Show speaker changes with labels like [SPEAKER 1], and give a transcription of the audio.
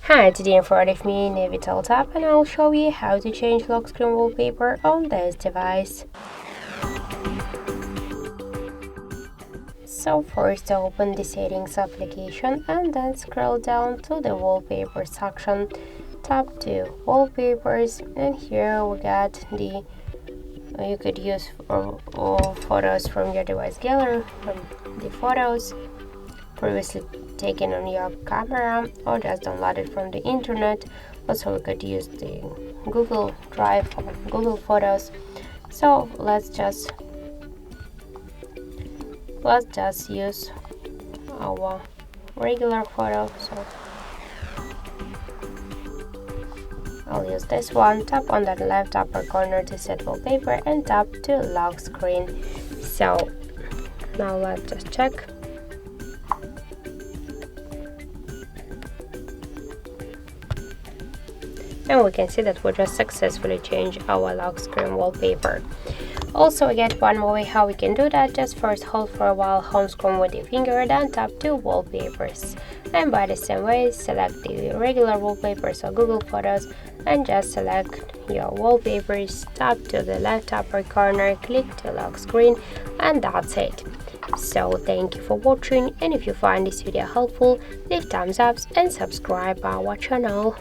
[SPEAKER 1] Hi, today in front of me NAVITEL tab and I'll show you how to change lock screen wallpaper on this device. So first open the settings application and then scroll down to the wallpaper section. Tap to wallpapers and here we got you could use all photos from your device gallery, from the photos previously taken on your camera or just downloaded from the internet. Also we could use the Google Drive or Google Photos. So let's just use our regular photo. So I'll use this one. Tap on the left upper corner to set wallpaper and tap to lock screen. So now let's just check. And we can see that we just successfully changed our lock screen wallpaper. Also, we get one more way how we can do that. Just first hold for a while home screen with your finger, then tap to wallpapers. And by the same way, select the regular wallpapers or Google Photos and just select your wallpapers, tap to the left upper corner, click to lock screen, and that's it. So thank you for watching, and if you find this video helpful, leave thumbs up and subscribe our channel.